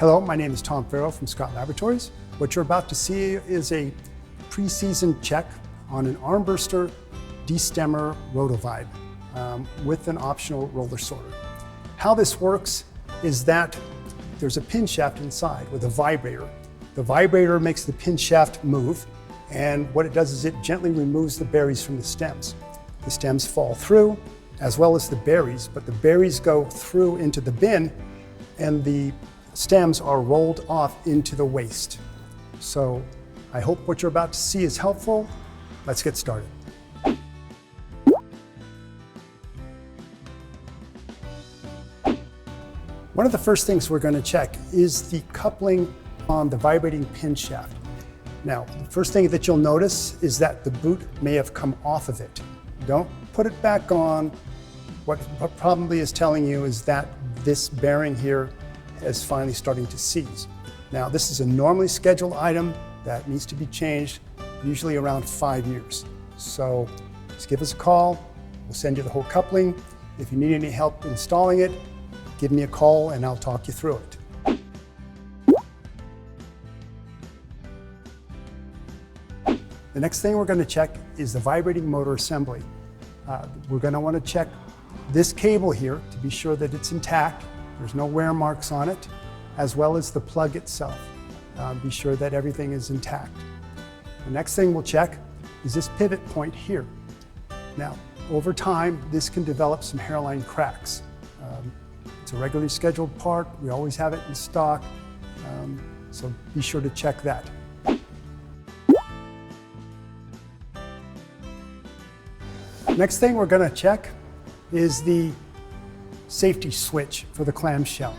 Hello, my name is Tom Ferro from Scott Laboratories. What you're about to see is a pre-season check on an Armbruster Destemmer Rotovib with an optional roller sorter. How this works is that there's a pin shaft inside with a vibrator. The vibrator makes the pin shaft move, and what it does is it gently removes the berries from the stems. The stems fall through, as well as the berries, but the berries go through into the bin, and the stems are rolled off into the waste. So I hope what you're about to see is helpful. Let's get started. One of the first things we're going to check is the coupling on the vibrating pin shaft. Now, the first thing that you'll notice is that the boot may have come off of it. Don't put it back on. What probably is telling you is that this bearing here is finally starting to seize. Now, this is a normally scheduled item that needs to be changed, usually around 5 years. So just give us a call. We'll send you the whole coupling. If you need any help installing it, give me a call and I'll talk you through it. The next thing we're going to check is the vibrating motor assembly. We're going to want to check this cable here to be sure that it's intact. There's no wear marks on it, as well as the plug itself. Be sure that everything is intact. The next thing we'll check is this pivot point here. Now, over time, this can develop some hairline cracks. It's a regularly scheduled part. We always have it in stock, so be sure to check that. Next thing we're going to check is the safety switch for the clamshell.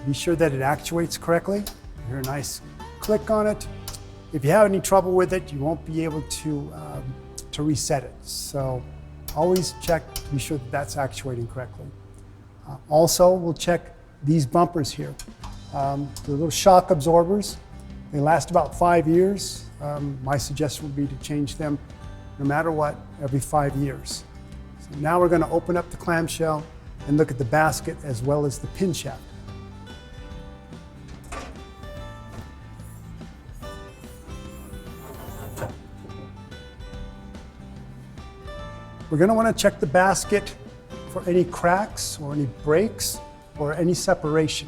Be sure that it actuates correctly. Hear a nice click on it. If you have any trouble with it, you won't be able to reset it. So always check to be sure that that's actuating correctly. Also, we'll check these bumpers here. They're little shock absorbers. They last about 5 years. My suggestion would be to change them no matter what, every 5 years. So now we're going to open up the clamshell and look at the basket as well as the pin shaft. We're going to want to check the basket for any cracks or any breaks or any separation.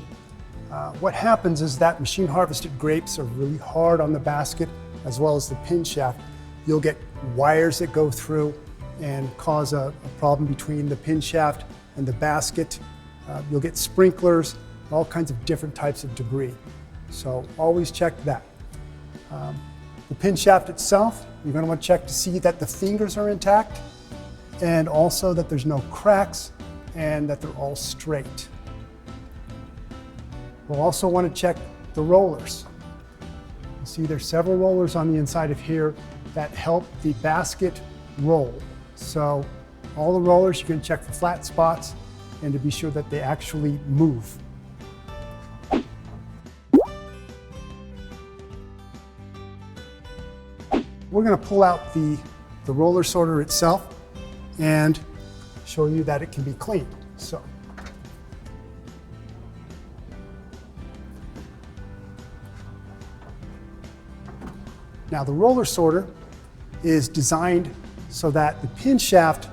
What happens is that machine harvested grapes are really hard on the basket as well as the pin shaft. You'll get wires that go through and cause a problem between the pin shaft and the basket. You'll get sprinklers, all kinds of different types of debris. So always check that. The pin shaft itself, you're going to want to check to see that the fingers are intact and also that there's no cracks and that they're all straight. We'll also want to check the rollers. You see there's several rollers on the inside of here that help the basket roll. So all the rollers, you can check for flat spots and to be sure that they actually move. We're going to pull out the roller sorter itself and show you that it can be cleaned. So now the roller sorter is designed so that the pin shaft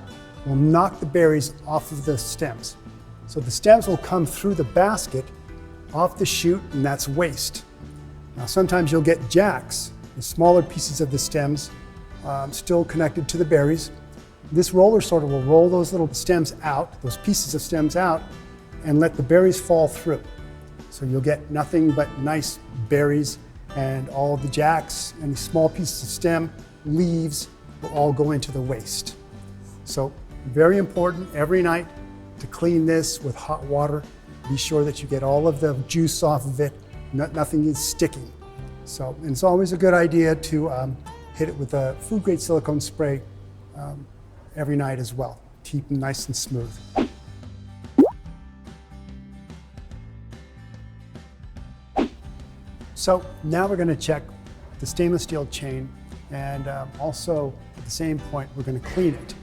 will knock the berries off of the stems. So the stems will come through the basket, off the chute, and that's waste. Now sometimes you'll get jacks, the smaller pieces of the stems still connected to the berries. This roller sorter will roll those little stems out, those pieces of stems out, and let the berries fall through. So you'll get nothing but nice berries, and all of the jacks and the small pieces of stem, leaves, will all go into the waste. So very important every night to clean this with hot water. Be sure that you get all of the juice off of it. Nothing is sticking. So and it's always a good idea to hit it with a food grade silicone spray every night as well. Keep them nice and smooth. So now we're going to check the stainless steel chain, and also at the same point we're going to clean it.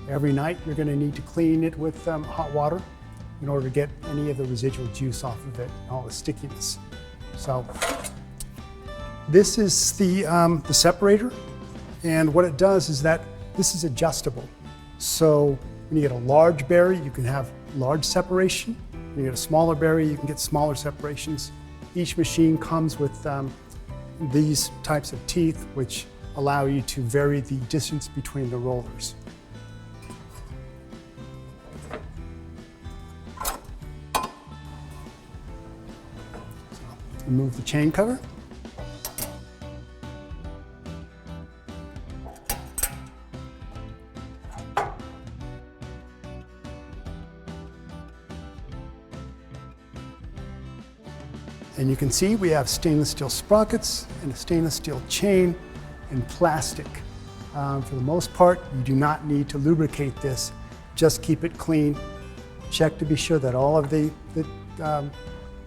Every night you're going to need to clean it with hot water. in order to get any of the residual juice off of it and all the stickiness. So this is the separator, and what it does is that this is adjustable. So when you get a large berry, you can have large separation. When you get a smaller berry, you can get smaller separations. Each machine comes with these types of teeth, which allow you to vary the distance between the rollers. Remove the chain cover. And you can see we have stainless steel sprockets and a stainless steel chain and plastic. For the most part, you do not need to lubricate this. Just keep it clean. Check to be sure that all of the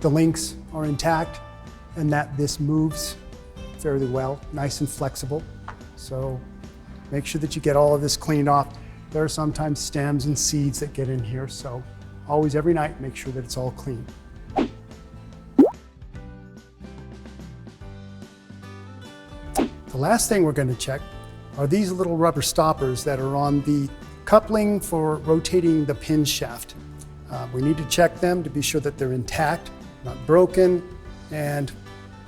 links are intact and that this moves fairly well, nice and flexible. So make sure that you get all of this cleaned off. There are sometimes stems and seeds that get in here, so always every night make sure that it's all clean. The last thing we're going to check are these little rubber stoppers that are on the coupling for rotating the pin shaft. We need to check them to be sure that they're intact, not broken, and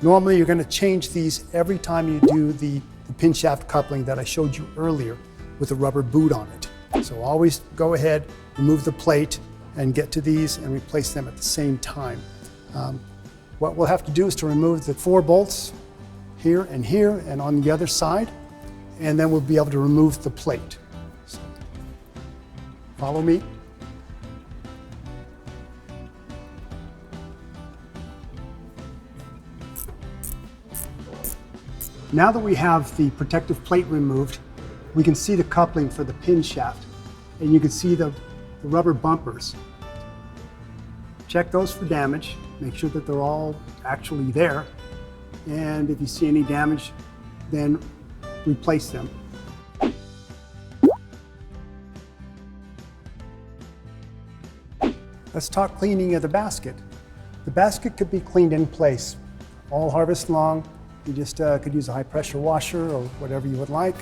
normally you're going to change these every time you do the pin shaft coupling that I showed you earlier with a rubber boot on it. So always go ahead, remove the plate, and get to these and replace them at the same time. What we'll have to do is to remove the 4 bolts here and on the other side, and then we'll be able to remove the plate. So, follow me. Now that we have the protective plate removed, we can see the coupling for the pin shaft, and you can see the rubber bumpers. Check those for damage, make sure that they're all actually there, and if you see any damage, then replace them. Let's talk cleaning of the basket. The basket could be cleaned in place all harvest long. You just could use a high pressure washer or whatever you would like.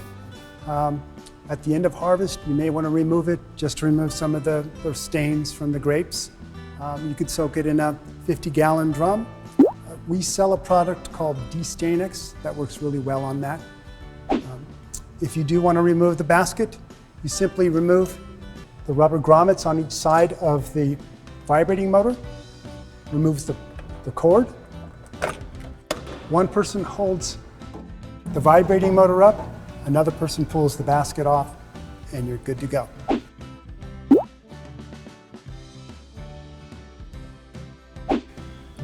At the end of harvest, you may want to remove it just to remove some of the stains from the grapes. You could soak it in a 50-gallon drum. We sell a product called Destainix that works really well on that. If you do want to remove the basket, you simply remove the rubber grommets on each side of the vibrating motor, removes the cord. One person holds the vibrating motor up, another person pulls the basket off, and you're good to go.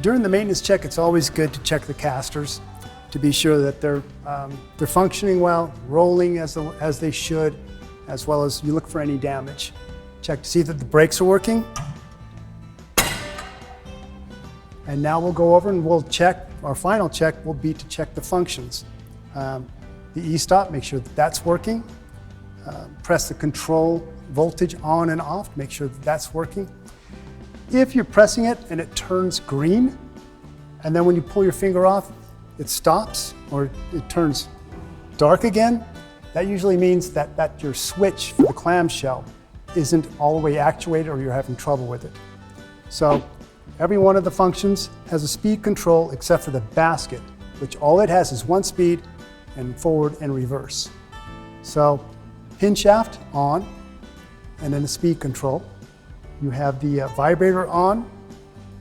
During the maintenance check, it's always good to check the casters to be sure that they're functioning well, rolling as they should, as well as you look for any damage. Check to see that the brakes are working. And now we'll go over and we'll check, our final check will be to check the functions. The e-stop, make sure that that's working. Press the control voltage on and off, make sure that that's working. If you're pressing it and it turns green, and then when you pull your finger off, it stops or it turns dark again, that usually means that your switch for the clamshell isn't all the way actuated or you're having trouble with it. So every one of the functions has a speed control except for the basket, which all it has is one speed and forward and reverse. So pin shaft on, and then a speed control. You have the vibrator on,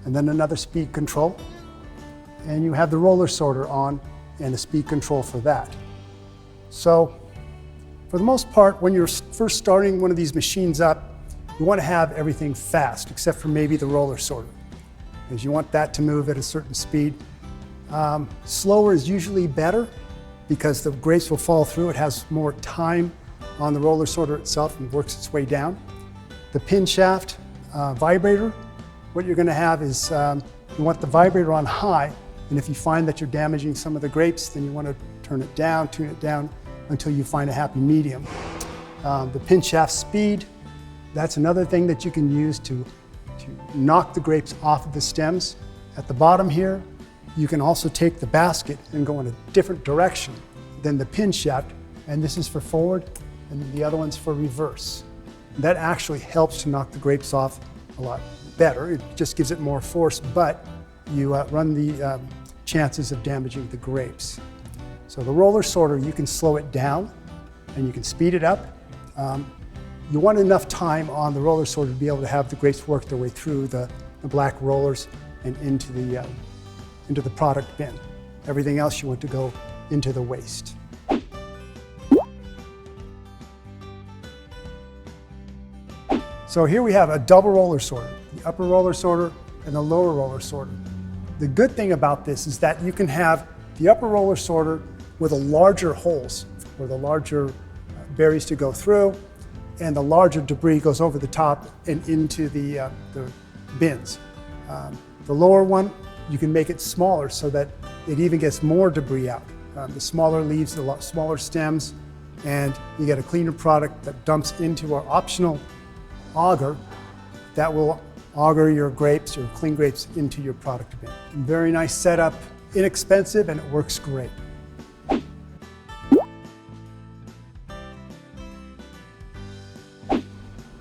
and then another speed control. And you have the roller sorter on and a speed control for that. So for the most part, when you're first starting one of these machines up, you want to have everything fast, except for maybe the roller sorter, because you want that to move at a certain speed. Slower is usually better because the grapes will fall through. It has more time on the roller sorter itself and works its way down. The pin shaft vibrator, what you're going to have is you want the vibrator on high, and if you find that you're damaging some of the grapes, then you want to tune it down until you find a happy medium. The pin shaft speed, that's another thing that you can use to to knock the grapes off of the stems. At the bottom here, you can also take the basket and go in a different direction than the pin shaft, and this is for forward, and the other one's for reverse. That actually helps to knock the grapes off a lot better. It just gives it more force, but you run the chances of damaging the grapes. So the roller sorter, you can slow it down and you can speed it up. You want enough time on the roller sorter to be able to have the grapes work their way through the black rollers and into the product bin. Everything else you want to go into the waste. So here we have a double roller sorter, the upper roller sorter and the lower roller sorter. The good thing about this is that you can have the upper roller sorter with the larger holes, where the larger berries to go through, and the larger debris goes over the top and into the bins. The lower one, you can make it smaller so that it even gets more debris out. The smaller leaves, the lot smaller stems, and you get a cleaner product that dumps into our optional auger that will auger your grapes, your clean grapes, into your product bin. Very nice setup, inexpensive, and it works great.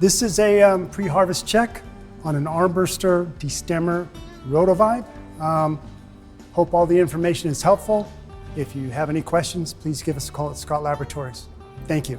This is a pre-harvest check on an Armbruster Destemmer Rotovib. Hope all the information is helpful. If you have any questions, please give us a call at Scott Laboratories. Thank you.